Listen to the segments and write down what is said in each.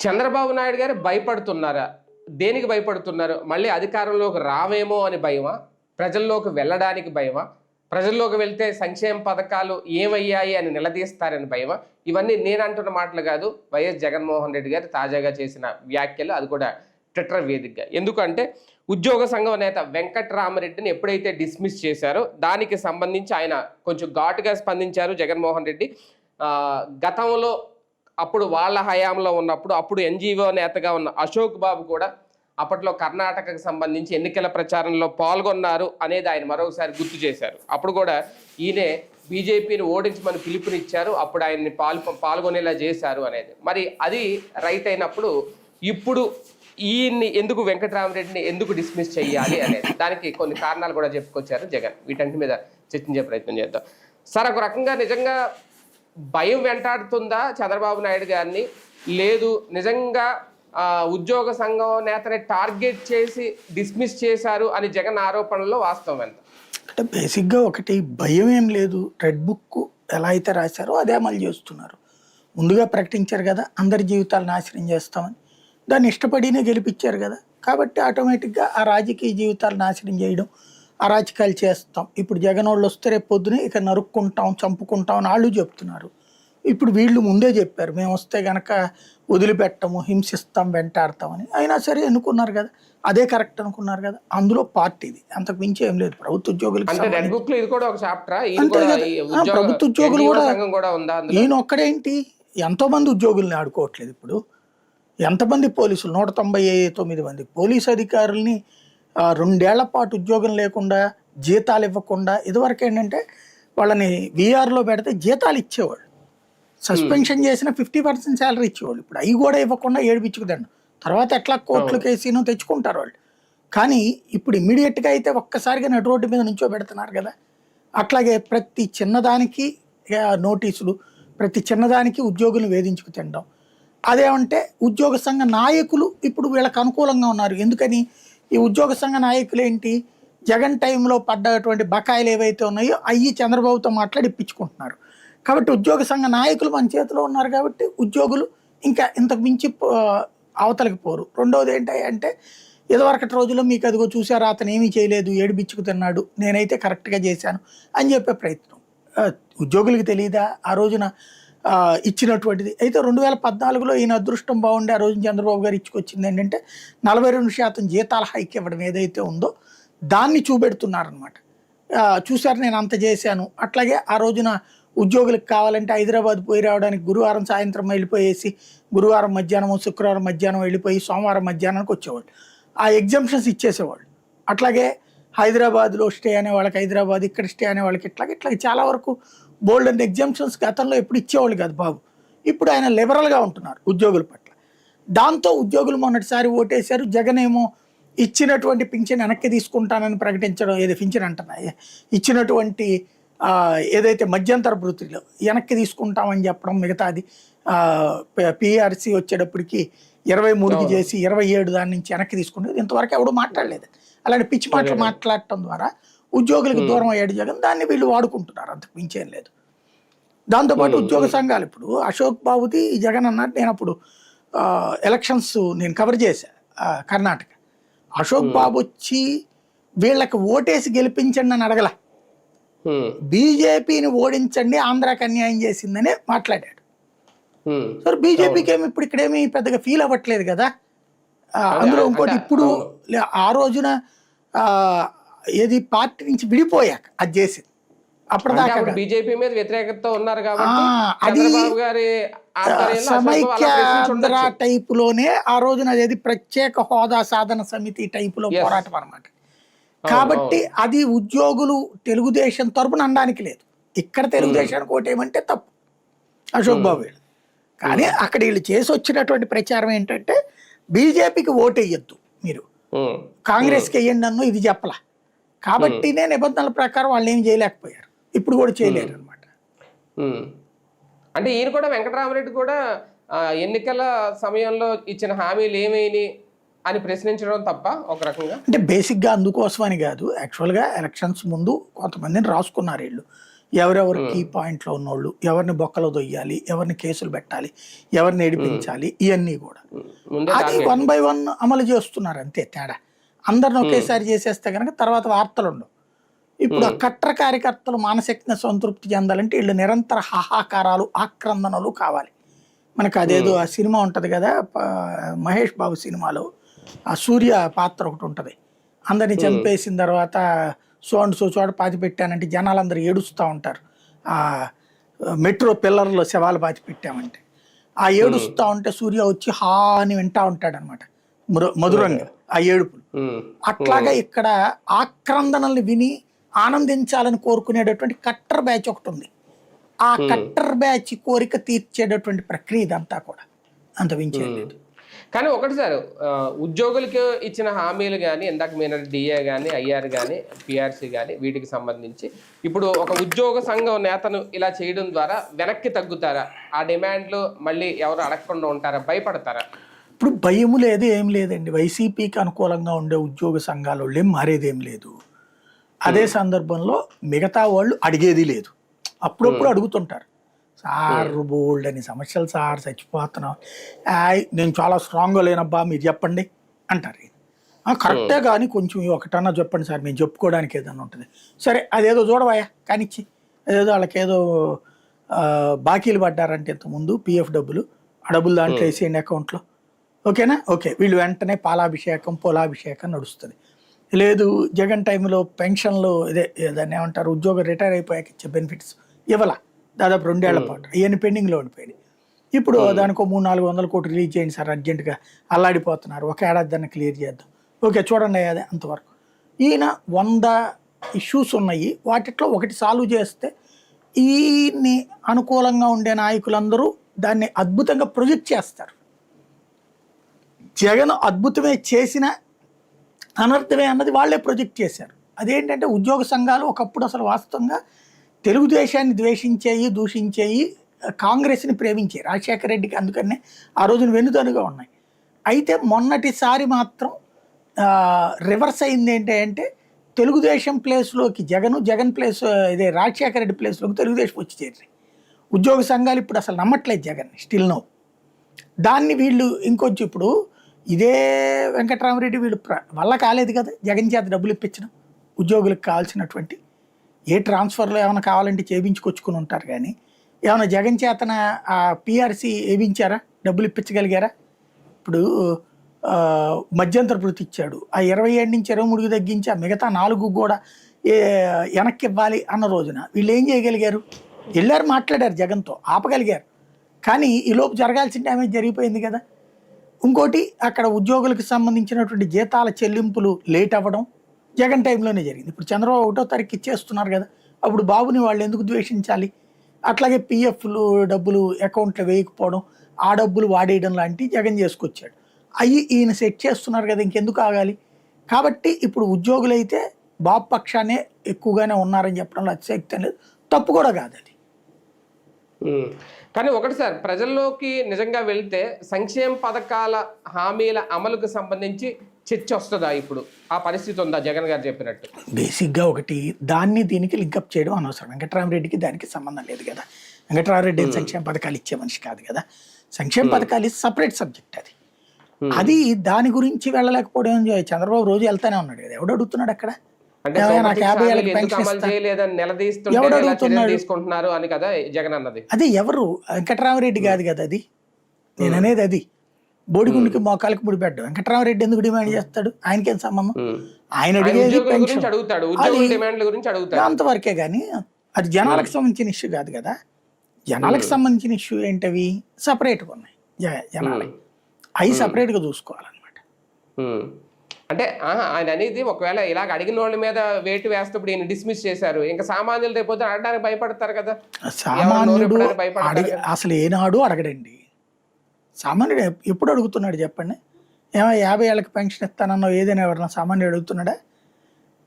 చంద్రబాబు నాయుడు గారు భయపడుతున్నారా? దేనికి భయపడుతున్నారు? మళ్ళీ అధికారంలోకి రావేమో అని భయమా? ప్రజల్లోకి వెళ్ళడానికి భయమా? ప్రజల్లోకి వెళ్తే సంక్షేమ పథకాలు ఏమయ్యాయి అని నిలదీస్తారని భయమా? ఇవన్నీ నేను అంటున్న మాటలు కాదు, వైఎస్ జగన్మోహన్ రెడ్డి గారు తాజాగా చేసిన వ్యాఖ్యలు, అది కూడా ట్విట్టర్ వేదికగా. ఎందుకంటే ఉద్యోగ సంఘం నేత వెంకట్రామరెడ్డిని ఎప్పుడైతే డిస్మిస్ చేశారో దానికి సంబంధించి ఆయన కొంచెం ఘాటుగా స్పందించారు జగన్మోహన్ రెడ్డి. గతంలో అప్పుడు వాళ్ళ హయాంలో ఉన్నప్పుడు అప్పుడు ఎన్జీఓ నేతగా ఉన్న అశోక్ బాబు కూడా అప్పట్లో కర్ణాటకకు సంబంధించి ఎన్నికల ప్రచారంలో పాల్గొన్నారు అనేది ఆయన మరొకసారి గుర్తు చేశారు. అప్పుడు కూడా ఈయనే బీజేపీని ఓడించమని పిలుపునిచ్చారు, అప్పుడు ఆయన్ని పాల్గొనేలా చేశారు అనేది. మరి అది రైట్ అయినప్పుడు ఇప్పుడు ఈయన్ని ఎందుకు వెంకటరామరెడ్డిని ఎందుకు డిస్మిస్ చేయాలి అనేది, దానికి కొన్ని కారణాలు కూడా చెప్పుకొచ్చారు జగన్. వీటంటి మీద చర్చించే ప్రయత్నం చేద్దాం. సార్, ఒక రకంగా నిజంగా భయం వెంటాడుతుందా చంద్రబాబు నాయుడు గారిని? లేదు, నిజంగా ఉద్యోగ సంఘం నేతని టార్గెట్ చేసి డిస్మిస్ చేశారు అని జగన్ ఆరోపణలో వాస్తవం ఎంత? అంటే బేసిక్గా ఒకటి భయం ఏం లేదు. రెడ్ బుక్ ఎలా అయితే రాశారో అదే అమలు చేస్తున్నారు. ముందుగా ప్రకటించారు కదా అందరి జీవితాలు నాశనం చేస్తామని, దాన్ని ఇష్టపడినే గెలిపించారు కదా. కాబట్టి ఆటోమేటిక్గా ఆ రాజకీయ జీవితాలు నాశనం చేయడం, అరాచకాలు చేస్తాం. ఇప్పుడు జగన్ వాళ్ళు వస్తే రేపు పొద్దునే ఇక నరుక్కుంటాం, చంపుకుంటాం అని వాళ్ళు చెప్తున్నారు. ఇప్పుడు వీళ్ళు ముందే చెప్పారు మేము వస్తే గనక వదిలిపెట్టము, హింసిస్తాం, వెంటాడతామని. అయినా సరే అనుకున్నారు కదా, అదే కరెక్ట్ అనుకున్నారు కదా. అందులో పార్టీది, అంతకు మించి ఏం లేదు. ప్రభుత్వ ఉద్యోగులు ప్రభుత్వ ఉద్యోగులు కూడా ఈయన ఒక్కడేంటి, ఎంతో మంది ఉద్యోగుల్ని ఆడుకోవట్లేదు. ఇప్పుడు ఎంతమంది పోలీసులు, 199 మంది పోలీసు అధికారుల్ని 2 ఏళ్ల పాటు ఉద్యోగం లేకుండా, జీతాలు ఇవ్వకుండా, ఇదివరకు ఏంటంటే వాళ్ళని వీఆర్లో పెడితే జీతాలు ఇచ్చేవాళ్ళు, సస్పెన్షన్ చేసిన 50% శాలరీ ఇచ్చేవాళ్ళు. ఇప్పుడు అవి కూడా ఇవ్వకుండా ఏడిపించుకుదండి. తర్వాత ఎట్లా కోర్టులు కేసీను తెచ్చుకుంటారు వాళ్ళు. కానీ ఇప్పుడు ఇమ్మీడియట్గా అయితే ఒక్కసారిగా నడు రోడ్డు మీద నుంచో పెడుతున్నారు కదా. అట్లాగే ప్రతి చిన్నదానికి నోటీసులు, ప్రతి చిన్నదానికి ఉద్యోగులను వేధించుకు తినడం. అదేమంటే ఉద్యోగ సంఘ నాయకులు ఇప్పుడు వీళ్ళకి అనుకూలంగా ఉన్నారు. ఎందుకని? ఈ ఉద్యోగ సంఘ నాయకులు ఏంటి, జగన్ టైంలో పడ్డటువంటి బకాయిలు ఏవైతే ఉన్నాయో అవి చంద్రబాబుతో మాట్లాడి ఇప్పించుకుంటున్నారు. కాబట్టి ఉద్యోగ సంఘ నాయకులు మన చేతిలో ఉన్నారు కాబట్టి ఉద్యోగులు ఇంకా ఇంతకు మించి అవతలకి పోరు. రెండవది ఏంటంటే ఇదివరకటి రోజుల్లో మీకు అదిగో చూసారా అతను ఏమీ చేయలేదు, ఏడిపిచ్చుకు తిన్నాడు, నేనైతే కరెక్ట్గా చేశాను అని చెప్పే ప్రయత్నం. ఉద్యోగులకి తెలియదా ఆ రోజున ఇచ్చినటువంటిది? అయితే 2014లో ఈయన అదృష్టం బాగుండి ఆ రోజున చంద్రబాబు గారు ఇచ్చుకొచ్చింది ఏంటంటే 42% జీతాల హైక్ ఇవ్వడం ఏదైతే ఉందో దాన్ని చూపెడుతున్నారనమాట. చూసారు నేను అంత చేశాను. అట్లాగే ఆ రోజున ఉద్యోగులకు కావాలంటే హైదరాబాద్ పోయి రావడానికి గురువారం సాయంత్రం వెళ్ళిపోయేసి గురువారం మధ్యాహ్నం, శుక్రవారం మధ్యాహ్నం వెళ్ళిపోయి సోమవారం మధ్యాహ్నానికి వచ్చేవాళ్ళు. ఆ ఎగ్జామ్షన్స్ ఇచ్చేసేవాళ్ళు. అట్లాగే హైదరాబాద్లో స్టే అనే వాళ్ళకి హైదరాబాద్, ఇక్కడ స్టే అనే వాళ్ళకి ఇట్లాగే చాలా వరకు బోల్డ్ అండ్ ఎగ్జామ్షన్స్ గతంలో ఎప్పుడు ఇచ్చేవాళ్ళు కాదు బాబు. ఇప్పుడు ఆయన లిబరల్గా ఉంటున్నారు ఉద్యోగుల పట్ల. దాంతో ఉద్యోగులు మొన్నటిసారి ఓటేశారు. జగన్ ఏమో ఇచ్చినటువంటి పింఛన్ వెనక్కి తీసుకుంటానని ప్రకటించడం, ఏది పింఛన్ అంటున్నాయి, ఇచ్చినటువంటి ఏదైతే మధ్యంతర భృతిలో వెనక్కి తీసుకుంటామని చెప్పడం, మిగతాది పిఆర్సీ వచ్చేటప్పటికి 23కి చేసి 27 దాని నుంచి వెనక్కి తీసుకుంటే ఇంతవరకు ఎవడు మాట్లాడలేదు. అలాంటి పిచ్చి మాటలు మాట్లాడటం ద్వారా ఉద్యోగులకు దూరం అయ్యాడు జగన్. దాన్ని వీళ్ళు వాడుకుంటున్నారు, అంతకు మించేం లేదు. దాంతోపాటు ఉద్యోగ సంఘాలు ఇప్పుడు అశోక్ బాబుది జగన్ అన్నట్టు, నేను అప్పుడు ఎలక్షన్స్ నేను కవర్ చేశా కర్ణాటక. అశోక్ బాబు వచ్చి వీళ్ళకి ఓటేసి గెలిపించండి అని అడగల, బీజేపీని ఓడించండి ఆంధ్రాకి అన్యాయం చేసిందని మాట్లాడాడు. సరే బీజేపీకి ఏమి ఇప్పుడు ఇక్కడేమి పెద్దగా ఫీల్ అవ్వట్లేదు కదా. అందులో ఇంకోటి, ఇప్పుడు ఆ రోజున ఏది పార్టీ నుంచి విడిపోయాక అది చేసింది. అప్పటిదాకా బీజేపీ మీద వ్యతిరేకత ఉన్నారు కాబట్టి అది సమైక్యాంధ్ర టైపులోనే ఆ రోజున అదేది ప్రత్యేక హోదా సాధన సమితి టైపులో పోరాటం అనమాట. కాబట్టి అది ఉద్యోగులు తెలుగుదేశం తరపున అనడానికి లేదు. ఇక్కడ తెలుగుదేశానికి ఓటేయమంటే తప్పు అశోక్ బాబు వీళ్ళు. కానీ అక్కడ వీళ్ళు చేసి వచ్చినటువంటి ప్రచారం ఏంటంటే బీజేపీకి ఓటేయద్దు, మీరు కాంగ్రెస్కి వేయండి అన్నో ఇది చెప్పలా. కాబట్టి నిబంధనల ప్రకారం వాళ్ళు ఏం చేయలేకపోయారు, ఇప్పుడు కూడా చేయలేరు అనమాట. అంటే ఈయన కూడా వెంకటరామరెడ్డి కూడా ఎన్నికల సమయంలో ఇచ్చిన హామీలు ఏమైనా అని ప్రశ్నించడం తప్ప ఒక రకంగా. అంటే బేసిక్గా అందుకోసమని కాదు, యాక్చువల్గా ఎలక్షన్స్ ముందు కొంతమందిని రాసుకున్నారు వీళ్ళు, ఎవరెవరు కీ పాయింట్లో ఉన్నోళ్ళు, ఎవరిని బొక్కలో దొయ్యాలి, ఎవరిని కేసులు పెట్టాలి, ఎవరిని ఏడిపించాలి, ఇవన్నీ కూడా. ముందే అది 1 by 1 అమలు చేస్తున్నారు అంతే తేడా. అందరిని ఒకేసారి చేసేస్తే కనుక తర్వాత వార్తలు ఉండవు. ఇప్పుడు ఆ కట్టర్ కార్యకర్తలు మానసికంగా సంతృప్తి చెందాలంటే వీళ్ళు నిరంతర హాహాకారాలు ఆక్రందనలు కావాలి. మనకు అదేదో ఆ సినిమా ఉంటది కదా, మహేష్ బాబు సినిమాలో ఆ సూర్య పాత్ర ఒకటి ఉంటది. అందరిని చంపేసిన తర్వాత సో అండ్ సో చోట పాతి పెట్టానంటే జనాలందరూ ఏడుస్తూ ఉంటారు. ఆ మెట్రో పిల్లర్లో శవాలు పాతి పెట్టామంటే ఆ ఏడుస్తూ ఉంటే సూర్య వచ్చి హా అని వింటా ఉంటాడు అనమాట, మధురంగా ఆ ఏడుపులు. అట్లాగా ఇక్కడ ఆక్రందనల్ని విని ఆనందించాలని కోరుకునేటటువంటి కట్టర్ బ్యాచ్ ఒకటి ఉంది. ఆ కట్టర్ బ్యాచ్ కోరిక తీర్చేటటువంటి ప్రక్రియ ఇదంతా కూడా, అంత వించేయలేదు. కానీ ఒకటి సార్, ఉద్యోగులకు ఇచ్చిన హామీలు కానీ ఇందాక మీరు డిఏ కానీ ఐఆర్ కానీ పిఆర్సీ కానీ వీటికి సంబంధించి ఇప్పుడు ఒక ఉద్యోగ సంఘం నేతను ఇలా చేయడం ద్వారా వెనక్కి తగ్గుతారా? ఆ డిమాండ్లు మళ్ళీ ఎవరు అడగకుండా ఉంటారా? భయపడతారా? ఇప్పుడు భయము లేదు, ఏం లేదండి. వైసీపీకి అనుకూలంగా ఉండే ఉద్యోగ సంఘాల వాళ్ళేం మారేదేం లేదు. అదే సందర్భంలో మిగతా వాళ్ళు అడిగేది లేదు. అప్పుడప్పుడు అడుగుతుంటారు, సార్ బోల్డ్ అని సమస్యలు సార్, చచ్చిపోతున్నాం, నేను చాలా స్ట్రాంగ్గా లేనబ్బా మీరు చెప్పండి అంటారు. కరెక్టే కానీ కొంచెం ఒకటన్నా చెప్పండి సార్, మేము చెప్పుకోవడానికి ఏదన్నా ఉంటుంది. సరే అదేదో చూడవాయా కానిచ్చి, అదేదో వాళ్ళకి ఏదో బాకీలు పడ్డారంటే ఇంతకుముందు పిఎఫ్ డబ్బులు, ఆ డబ్బులు దాంట్లో వేసేయండి అకౌంట్లో, ఓకేనా? ఓకే, వీళ్ళు వెంటనే పాలాభిషేకం పొలాభిషేకం నడుస్తుంది. లేదు జగన్ టైంలో పెన్షన్లు ఇదే దాన్ని ఏమంటారు, ఉద్యోగం రిటైర్ అయిపోయాక ఇచ్చే బెనిఫిట్స్ ఇవ్వాల దాదాపు 2 ఏళ్ల పాటు, ఇవన్నీ పెండింగ్లో ఉండిపోయినాయి. ఇప్పుడు దానికి 300-400 కోట్లు రిలీజ్ చేయండి సార్, అర్జెంటుగా అల్లాడిపోతున్నారు, ఒక ఏడాది దాన్ని క్లియర్ చేద్దాం, ఓకే చూడండి అదే అంతవరకు. ఈయన 100 ఇష్యూస్ ఉన్నాయి, వాటిట్లో ఒకటి సాల్వ్ చేస్తే ఈయన్ని అనుకూలంగా ఉండే నాయకులందరూ దాన్ని అద్భుతంగా ప్రొజెక్ట్ చేస్తారు. జగన్ అద్భుతమే చేసిన అనర్థమే అన్నది వాళ్ళే ప్రొజెక్ట్ చేశారు. అదేంటంటే ఉద్యోగ సంఘాలు ఒకప్పుడు అసలు వాస్తవంగా తెలుగుదేశాన్ని ద్వేషించేయి, దూషించేయి, కాంగ్రెస్ని ప్రేమించే రాజశేఖర రెడ్డికి అందుకనే ఆ రోజున వెన్నుదనుగా ఉన్నాయి. అయితే మొన్నటిసారి మాత్రం రివర్స్ అయింది ఏంటంటే తెలుగుదేశం ప్లేస్లోకి జగన్ ప్లేస్ ఇదే రాజశేఖర రెడ్డి ప్లేస్లోకి తెలుగుదేశం వచ్చి చేరి ఉద్యోగ సంఘాలు ఇప్పుడు అసలు నమ్మట్లేదు జగన్, స్టిల్ నో. దాన్ని వీళ్ళు ఇంకొంచెం ఇప్పుడు ఇదే వెంకటరామరెడ్డి వీళ్ళు వల్ల కాలేదు కదా జగన్ చేత డబ్బులు ఇప్పించడం, ఉద్యోగులకు కావాల్సినటువంటి ఏ ట్రాన్స్ఫర్లో ఏమైనా కావాలంటే చేయించుకొచ్చుకుని ఉంటారు. కానీ ఏమైనా జగన్ చేతన ఆ పిఆర్సీ వేయించారా, డబ్బులు ఇప్పించగలిగారా? ఇప్పుడు మధ్యంతర భృతి ఇచ్చాడు, ఆ 27 నుంచి 23కి తగ్గించి ఆ మిగతా 4 కూడా వెనక్కి ఇవ్వాలి అన్న రోజున వీళ్ళు ఏం చేయగలిగారు? వెళ్ళారు, మాట్లాడారు, జగన్తో ఆపగలిగారు. కానీ ఈలోపు జరగాల్సిన డ్యామేజ్ జరిగిపోయింది కదా. ఇంకోటి అక్కడ ఉద్యోగులకు సంబంధించినటువంటి జీతాల చెల్లింపులు లేట్ అవ్వడం జగన్ టైంలోనే జరిగింది. ఇప్పుడు చంద్రబాబు 1వ తారీఖు ఇచ్చేస్తున్నారు కదా, అప్పుడు బాబుని వాళ్ళు ఎందుకు ద్వేషించాలి? అట్లాగే పిఎఫ్లు డబ్బులు అకౌంట్లో వేయకపోవడం, ఆ డబ్బులు వాడేయడం లాంటివి జగన్ చేసుకొచ్చాడు. అవి ఈయన సెట్ చేస్తున్నారు కదా, ఇంకెందుకు ఆగాలి? కాబట్టి ఇప్పుడు ఉద్యోగులైతే బాబు పక్షానే ఎక్కువగానే ఉన్నారని చెప్పడంలో అతిశక్తి లేదు, తప్పు కూడా కాదు అది. కానీ ఒకటి సార్, ప్రజల్లోకి నిజంగా వెళ్తే సంక్షేమ పథకాల హామీల అమలుకు సంబంధించి చర్చ వస్తుందా? ఇప్పుడు ఆ పరిస్థితి ఉందా జగన్ గారు చెప్పినట్టు? బేసిక్గా ఒకటి దాన్ని దీనికి లింకప్ చేయడం అనవసరం. వెంకటరామరెడ్డికి దానికి సంబంధం లేదు కదా. వెంకటరామరెడ్డి సంక్షేమ పథకాలు ఇచ్చే మనిషి కాదు కదా. సంక్షేమ పథకాలు సపరేట్ సబ్జెక్ట్ అది. అది దాని గురించి వెళ్ళలేకపోవడం, చంద్రబాబు రోజు వెళ్తానే ఉన్నాడు కదా. ఎవడు అడుగుతున్నాడు అక్కడ? ఎవడు అడుగుతున్నాడు అని కదా జగన్ అన్నది. అది ఎవరు? వెంకటరామరెడ్డి కాదు కదా అది. నేను అనేది అది. బోడిగుండికి మోకాలకు ముడిపెట్టాడు. వెంకటరామరెడ్డి ఎందుకు డిమాండ్ చేస్తాడు? ఆయనకేం సంబంధం? ఆయన అడిగేది పెన్షన్, అంతవరకే. కానీ అది జనాలకు సంబంధించిన ఇష్యూ కాదు కదా. జనాలకు సంబంధించిన ఇష్యూ ఏంటవి? సపరేట్గా ఉన్నాయి జనాలకి, అవి సపరేట్గా చూసుకోవాలన్నమాట. అంటే ఆయన అనేది ఒకవేళ ఇలాగ అడిగిన వాళ్ళ మీద వేటు వేస్తప్పుడు ఈయన డిస్మిస్ చేశారు, ఇంకా సామాన్యులు రేపు అడగడానికి భయపడతారు కదా. సామాన్యుడు అసలు ఏనాడు అడగడండి. సామాన్యుడు ఎప్పుడు అడుగుతున్నాడు చెప్పండి? 50 ఏళ్ళకి పెన్షన్ ఇస్తానన్నావు, ఏదైనా ఎవరన్నా సామాన్యుడు అడుగుతున్నాడా?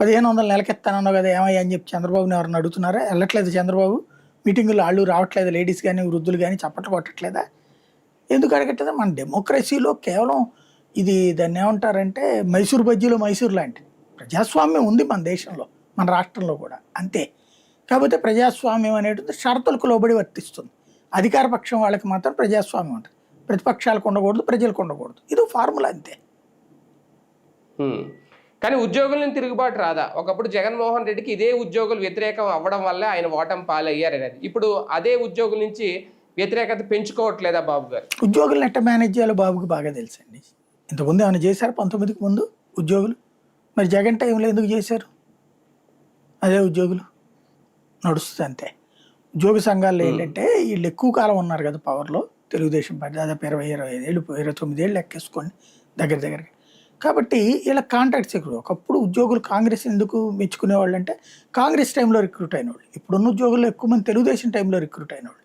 1500 నెలకి ఇస్తానన్నావు కదా, ఏమయ్యా అని చెప్పి చంద్రబాబుని ఎవరన్నా అడుగుతున్నారా? వెళ్ళట్లేదు చంద్రబాబు మీటింగులు, వాళ్ళు రావట్లేదు, లేడీస్ కానీ వృద్ధులు కానీ చప్పట్లు కొట్టట్లేదా? ఎందుకు అడగట్లేదా? మన డెమోక్రసీలో కేవలం ఇది దాన్ని ఏమంటారంటే మైసూర్ బజ్జీలో మైసూర్ లాంటి ప్రజాస్వామ్యం ఉంది మన దేశంలో, మన రాష్ట్రంలో కూడా అంతే. కాకపోతే ప్రజాస్వామ్యం అనేటువంటి షరతులకు లోబడి వర్తిస్తుంది. అధికార పక్షం వాళ్ళకి మాత్రం ప్రజాస్వామ్యం ఉంటుంది, ప్రతిపక్షాలకు ఉండకూడదు, ప్రజలకు ఉండకూడదు. ఇది ఫార్ములా అంతే. కానీ ఉద్యోగులను తిరుగుబాటు రాదా? ఒకప్పుడు జగన్మోహన్ రెడ్డికి ఇదే ఉద్యోగులు వ్యతిరేకం అవ్వడం వల్లే ఆయన ఓటమి పాలయ్యారు అనేది. ఇప్పుడు అదే ఉద్యోగుల నుంచి వ్యతిరేకత పెంచుకోవట్లేదా బాబు గారు? ఉద్యోగులను ఎట్ట మేనేజ్ చేయాలో బాబుకి బాగా తెలుసండి. ఇంతకుముందు ఏమైనా చేశారు 19కి ముందు ఉద్యోగులు? మరి జగన్ టైంలో ఎందుకు చేశారు? అదే ఉద్యోగులు నడుస్తుంది అంతే. ఉద్యోగ సంఘాలు ఏంటంటే వీళ్ళు ఎక్కువ కాలం ఉన్నారు కదా పవర్లో, తెలుగుదేశం పార్టీ దాదాపు 20-25 ఏళ్ళు 29 ఏళ్ళు లెక్కేసుకోండి దగ్గరగా. కాబట్టి ఇలా కాంట్రాక్ట్స్ ఎక్కువ. ఒకప్పుడు ఉద్యోగులు కాంగ్రెస్ ఎందుకు మెచ్చుకునేవాళ్ళు అంటే కాంగ్రెస్ టైంలో రిక్రూట్ అయిన వాళ్ళు. ఇప్పుడున్న ఉద్యోగులు ఎక్కువ మంది తెలుగుదేశం టైంలో రిక్రూట్ అయిన వాళ్ళు.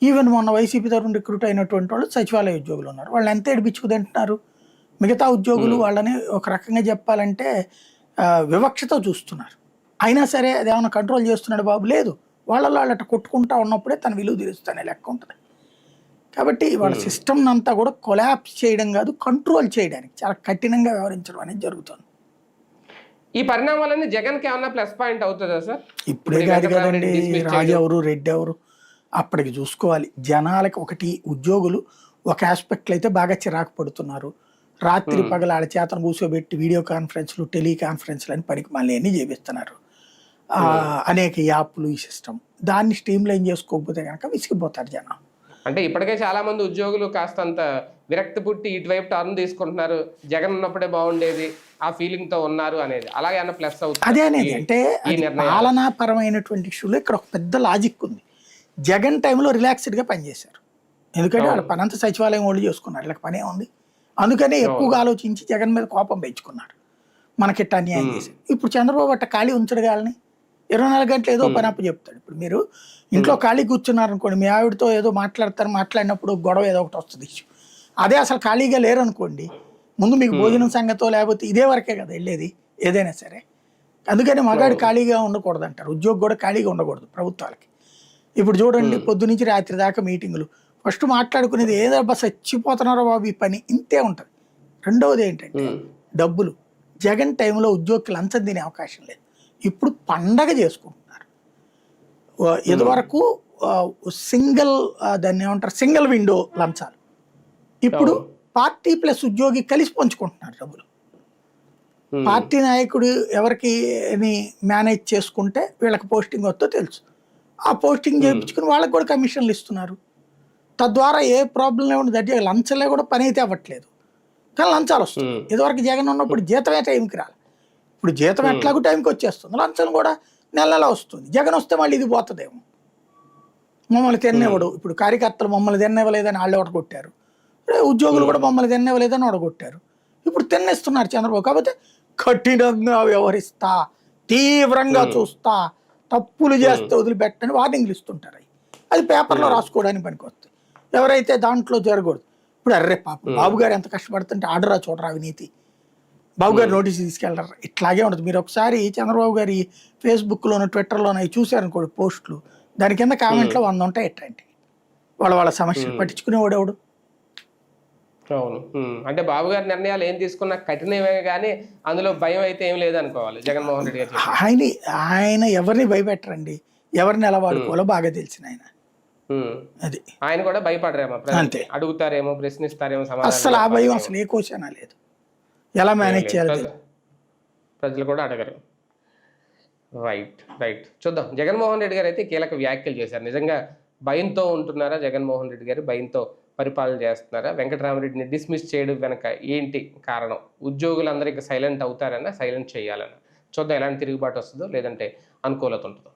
ఈవెన్ మొన్న వైసీపీ తరఫున రిక్రూట్ అయినటువంటి వాళ్ళు సచివాలయ ఉద్యోగులు ఉన్నారు. వాళ్ళు ఎంత ఏడిపించుకుదంటున్నారు. మిగతా ఉద్యోగులు వాళ్ళని ఒక రకంగా చెప్పాలంటే వివక్షతో చూస్తున్నారు. అయినా సరే అదేమన్నా కంట్రోల్ చేస్తున్నాడు బాబు? లేదు. వాళ్ళలో అట్లా కొట్టుకుంటా ఉన్నప్పుడే తన విలువ తీరుస్తానే లెక్క ఉంటుంది. కాబట్టి వాళ్ళ సిస్టమ్ అంతా కూడా కొలాప్స్ చేయడం కాదు, కంట్రోల్ చేయడానికి చాలా కఠినంగా వ్యవహరించడం అనేది జరుగుతుంది. ఈ పరిణామాలన్నీ జగన్కి ఏమన్నా ప్లస్ పాయింట్ అవుతుందా సార్? ఇప్పుడే కాదు కదండి, రాజు ఎవరు రెడ్డి ఎవరు అప్పటికి చూసుకోవాలి. జనాలకి ఒకటి, ఉద్యోగులు ఒక ఆస్పెక్ట్లో అయితే బాగా చిరాకు పడుతున్నారు. రాత్రి పగల ఆడ చేతను కూర్చోబెట్టి వీడియో కాన్ఫరెన్స్లు, టెలికాన్ఫరెన్స్లు అని పనికి మళ్ళీ అన్నీ చేపిస్తున్నారు. అనేక యాప్లు, ఈ సిస్టమ్ దాన్ని స్ట్రీమ్ లైన్ చేసుకోకపోతే కనుక విసిగిపోతారు జనం. అంటే ఇప్పటికే చాలా మంది ఉద్యోగులు కాస్తంత విరక్తి పుట్టి ఇటువైపు టర్న్ తీసుకుంటున్నారు. జగన్ ఉన్నప్పుడే బాగుండేది ఆ ఫీలింగ్ తో ఉన్నారు అనేది. అలాగే అన్న ప్లస్ అవుతుంది. అదే అనేది అంటే పాలనాపరమైనటువంటి ఇష్యూలో ఇక్కడ ఒక పెద్ద లాజిక్ ఉంది. జగన్ టైంలో రిలాక్స్డ్గా పనిచేశారు. ఎందుకంటే వాళ్ళ పని అంతా సచివాలయం వాళ్ళు చేసుకున్నారు, వీళ్ళకి పనే ఉంది. అందుకనే ఎక్కువగా ఆలోచించి జగన్ మీద కోపం పెంచుకున్నారు, మనకిట్ట అన్యాయం చేశారు. ఇప్పుడు చంద్రబాబు అట్ట ఖాళీ ఉంచడగాలని 24 గంటలు ఏదో పని అప్పు చెప్తాడు. ఇప్పుడు మీరు ఇంట్లో ఖాళీ కూర్చున్నారు అనుకోండి, మీ ఆవిడతో ఏదో మాట్లాడినప్పుడు గొడవ ఏదో ఒకటి వస్తుంది ఇష్యూ. అదే అసలు ఖాళీగా లేరు అనుకోండి, ముందు మీకు భోజనం సంగతో లేకపోతే ఇదే వరకే కదా వెళ్ళేది ఏదైనా సరే. అందుకని మగాడు ఖాళీగా ఉండకూడదు అంటారు, ఉద్యోగి కూడా ఖాళీగా ఉండకూడదు ప్రభుత్వాలకి. ఇప్పుడు చూడండి, పొద్దు నుంచి రాత్రి దాకా మీటింగులు. ఫస్ట్ మాట్లాడుకునేది ఏదబ్బా చచ్చిపోతున్నారో బాబు ఈ పని, ఇంతే ఉంటుంది. రెండవది ఏంటంటే డబ్బులు. జగన్ టైంలో ఉద్యోగికి లంచం తినే అవకాశం లేదు. ఇప్పుడు పండగ చేసుకుంటున్నారు. ఇదివరకు దాన్ని ఏమంటారు, సింగిల్ విండో లంచాలు. ఇప్పుడు పార్టీ ప్లస్ ఉద్యోగి కలిసి పంచుకుంటున్నారు డబ్బులు. పార్టీ నాయకుడు ఎవరికి మేనేజ్ చేసుకుంటే వీళ్ళకి పోస్టింగ్ వస్తుందో తెలుసు, ఆ పోస్టింగ్ చేయించుకుని వాళ్ళకి కూడా కమిషన్లు ఇస్తున్నారు. తద్వారా ఏ ప్రాబ్లం లేకుండా దట్ లంచంలే కూడా పని అయితే అవ్వట్లేదు, కానీ లంచాలు వస్తుంది. ఇదివరకు జగన్ ఉన్నప్పుడు జీతమే టైంకి రాలి, ఇప్పుడు జీతం ఎట్లాగూ టైంకి వచ్చేస్తుంది, లంచం కూడా నెల వస్తుంది. జగన్ వస్తే మళ్ళీ ఇది పోతుందేమో, మమ్మల్ని తిన్నివ్వడు. ఇప్పుడు కార్యకర్తలు మమ్మల్ని తిన్నివ్వలేదని వాళ్ళు ఓడగొట్టారు, ఉద్యోగులు కూడా మమ్మల్ని తిన్నివ్వలేదని ఓడగొట్టారు. ఇప్పుడు తిన్నిస్తున్నారు చంద్రబాబు. కాకపోతే కఠినంగా వ్యవహరిస్తా, తీవ్రంగా చూస్తా, తప్పులు చేస్తే వదిలిపెట్టని వార్నింగ్లు ఇస్తుంటారు. అది పేపర్లో రాసుకోవడానికి పనికి వస్తాయి. ఎవరైతే దాంట్లో జరగకూడదు. ఇప్పుడు అర్రే పాప బాబు గారు ఎంత కష్టపడుతుంటే ఆర్డరా చూడరా అవినీతి, బాబు గారు నోటీస్ తీసుకెళ్లరు, ఇట్లాగే ఉంటుంది. మీరు ఒకసారి చంద్రబాబు గారి ఫేస్బుక్లోనూ ట్విట్టర్లోనూ అవి చూశారనుకోండి పోస్టులు, దాని కింద కామెంట్లో 100 ఉంటాయి ఎట్లాంటి వాళ్ళ సమస్యలు పట్టించుకునేవాడు ఎవడు. అవును. అంటే బాబు గారి నిర్ణయాలు ఏం తీసుకున్నా కఠినమే కానీ అందులో భయం అయితే ఏం లేదనుకోవాలి జగన్మోహన్ రెడ్డి గారు. ఆయన ఎవరిని భయపెట్టరండి, ఎవరిని ఎలా వాడుకోవాలో బాగా తెలిసిన ఆయన. అది ఆయన కూడా భయపడరేమో, అంతే అడుగుతారేమో, ప్రశ్నిస్తారేమో, అసలు ఆ భయం అసలు ఏ క్వశ్చన్ లేదు. ఎలా మేనేజ్ చేయాలి ప్రజలు కూడా అడగరు. రైట్ చూద్దాం. జగన్మోహన్ రెడ్డి గారు అయితే కీలక వ్యాఖ్యలు చేశారు. నిజంగా భయంతో ఉంటున్నారా జగన్మోహన్ రెడ్డి గారు? భయంతో పరిపాలన చేస్తున్నారా? వెంకటరామరెడ్డిని డిస్మిస్ చేయడం వెనక ఏంటి కారణం? ఉద్యోగులందరూ ఇక సైలెంట్ అవుతారన్నా, సైలెంట్ చేయాలన్నా? చూద్దాం ఎలాంటి తిరుగుబాటు వస్తుందో, లేదంటే అనుకూలత ఉంటుందో.